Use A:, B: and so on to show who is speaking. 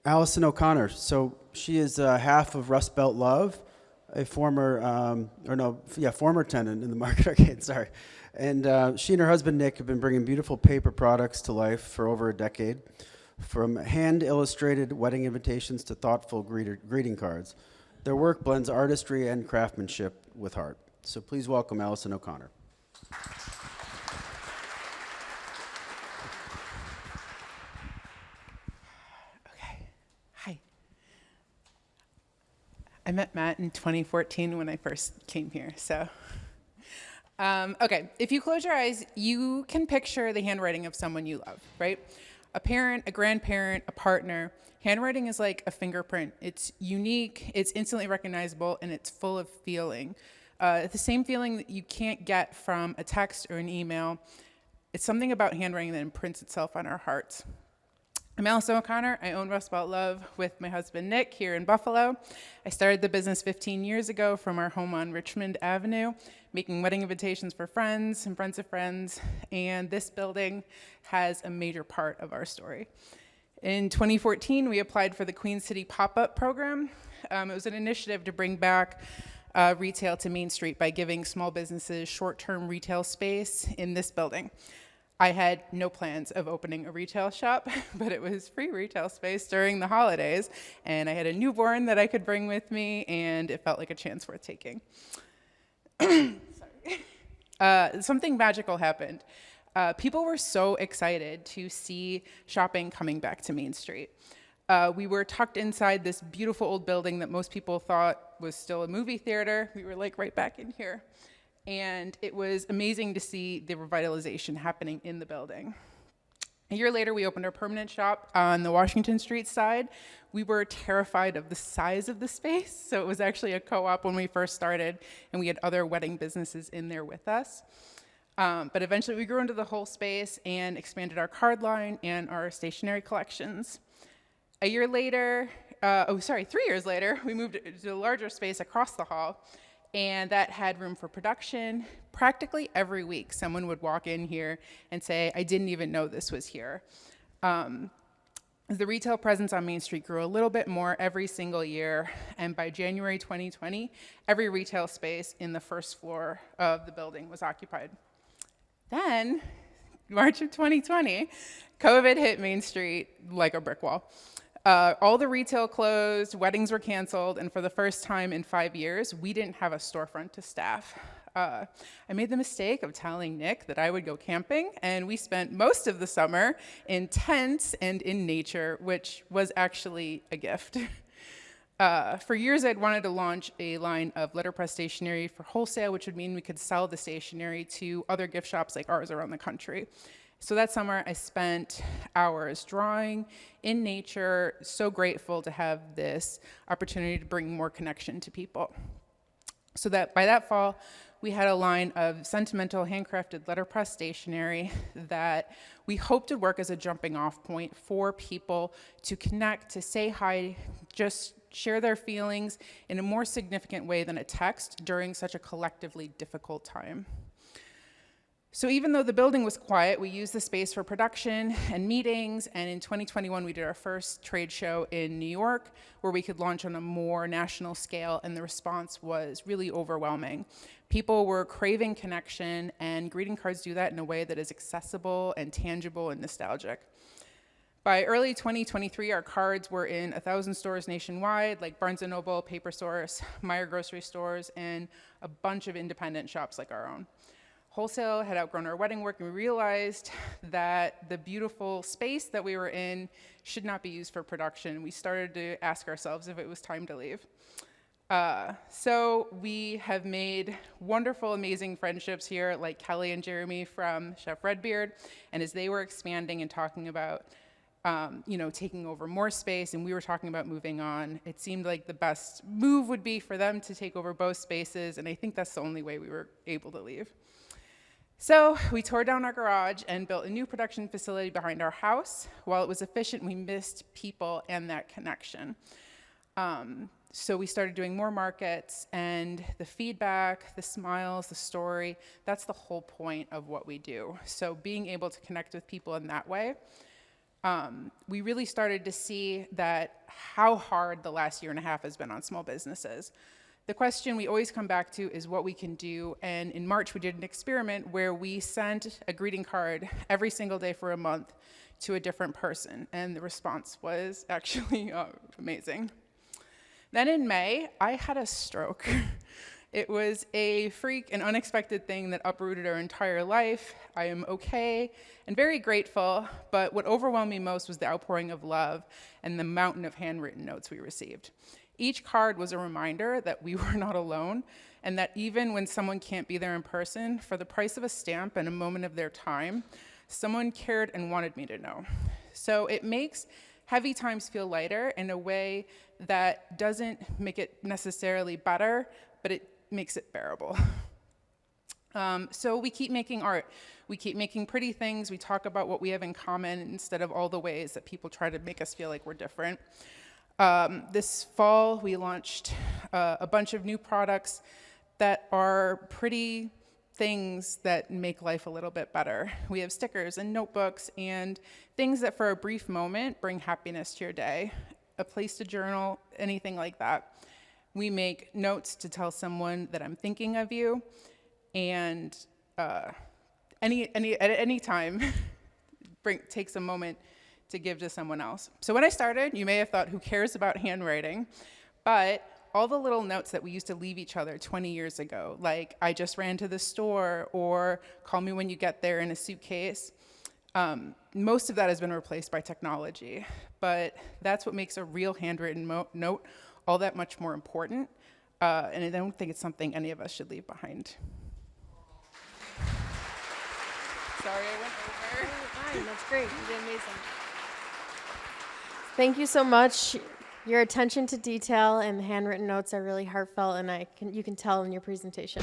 A: Alyson O'Connor. So she is half of Rust Belt Love, a former tenant in the Market Arcade, sorry. And she and her husband, Nick, have been bringing beautiful paper products to life for over a decade, from hand-illustrated wedding invitations to thoughtful greeting cards. Their work blends artistry and craftsmanship with heart. So please welcome Alyson O'Connor.
B: I met Matt in 2014 when I first came here, so. Okay, if you close your eyes, you can picture the handwriting of someone you love, right? A parent, a grandparent, a partner. Handwriting is like a fingerprint. It's unique, it's instantly recognizable, and it's full of feeling. The same feeling that you can't get from a text or an email. It's something about handwriting that imprints itself on our hearts. I'm Alyson O'Connor. I own Rust Belt Love with my husband, Nick, here in Buffalo. I started the business 15 years ago from our home on Richmond Avenue, making wedding invitations for friends and friends of friends, and this building has a major part of our story. In 2014, we applied for the Queen City Pop-Up Program. It was an initiative to bring back retail to Main Street by giving small businesses short-term retail space in this building. I had no plans of opening a retail shop, but it was free retail space during the holidays, and I had a newborn that I could bring with me, and it felt like a chance worth taking. Something magical happened. People were so excited to see shopping coming back to Main Street. We were tucked inside this beautiful old building that most people thought was still a movie theater. We were like right back in here. And it was amazing to see the revitalization happening in the building. A year later, we opened our permanent shop on the Washington Street side. We were terrified of the size of the space, so it was actually a co-op when we first started, and we had other wedding businesses in there with us. But eventually, we grew into the whole space and expanded our card line and our stationery collections. 3 years later, we moved to a larger space across the hall, and that had room for production. Practically every week, someone would walk in here and say, I didn't even know this was here. The retail presence on Main Street grew a little bit more every single year, and by January 2020, every retail space in the first floor of the building was occupied. Then, March of 2020, COVID hit Main Street like a brick wall. All the retail closed, weddings were canceled, and for the first time in 5 years, we didn't have a storefront to staff. I made the mistake of telling Nick that I would go camping, and we spent most of the summer in tents and in nature, which was actually a gift. For years, I'd wanted to launch a line of letterpress stationery for wholesale, which would mean we could sell the stationery to other gift shops like ours around the country. So that summer, I spent hours drawing in nature, so grateful to have this opportunity to bring more connection to people. So that by that fall, we had a line of sentimental handcrafted letterpress stationery that we hoped would work as a jumping off point for people to connect, to say hi, just share their feelings in a more significant way than a text during such a collectively difficult time. So even though the building was quiet, we used the space for production and meetings, and in 2021, we did our first trade show in New York, where we could launch on a more national scale, and the response was really overwhelming. People were craving connection, and greeting cards do that in a way that is accessible and tangible and nostalgic. By early 2023, our cards were in 1,000 stores nationwide, like Barnes & Noble, Paper Source, Meijer grocery stores, and a bunch of independent shops like our own. Wholesale had outgrown our wedding work, and we realized that the beautiful space that we were in should not be used for production. We started to ask ourselves if it was time to leave. So we have made wonderful, amazing friendships here, like Kelly and Jeremy from Chef Redbeard, and as they were expanding and talking about taking over more space, and we were talking about moving on, it seemed like the best move would be for them to take over both spaces, and I think that's the only way we were able to leave. So we tore down our garage and built a new production facility behind our house. While it was efficient, we missed people and that connection. So we started doing more markets, and the feedback, the smiles, the story, that's the whole point of what we do. So being able to connect with people in that way, we really started to see that how hard the last year and a half has been on small businesses. The question we always come back to is what we can do, and in March we did an experiment where we sent a greeting card every single day for a month to a different person, and the response was actually amazing. Then in May, I had a stroke. It was a freak and unexpected thing that uprooted our entire life. I am okay and very grateful, but what overwhelmed me most was the outpouring of love and the mountain of handwritten notes we received. Each card was a reminder that we were not alone, and that even when someone can't be there in person, for the price of a stamp and a moment of their time, someone cared and wanted me to know. So it makes heavy times feel lighter in a way that doesn't make it necessarily better, but it makes it bearable. So we keep making art. We keep making pretty things. We talk about what we have in common instead of all the ways that people try to make us feel like we're different. This fall, we launched a bunch of new products that are pretty things that make life a little bit better. We have stickers and notebooks and things that for a brief moment bring happiness to your day, a place to journal, anything like that. We make notes to tell someone that I'm thinking of you, and at any time, takes a moment to give to someone else. So when I started, you may have thought, who cares about handwriting? But all the little notes that we used to leave each other 20 years ago, like I just ran to the store, or call me when you get there in a suitcase, most of that has been replaced by technology. But that's what makes a real handwritten note all that much more important. And I don't think it's something any of us should leave behind. Sorry, I went over.
C: Fine, that's great. You did amazing. Thank you so much. Your attention to detail and the handwritten notes are really heartfelt, and you can tell in your presentation.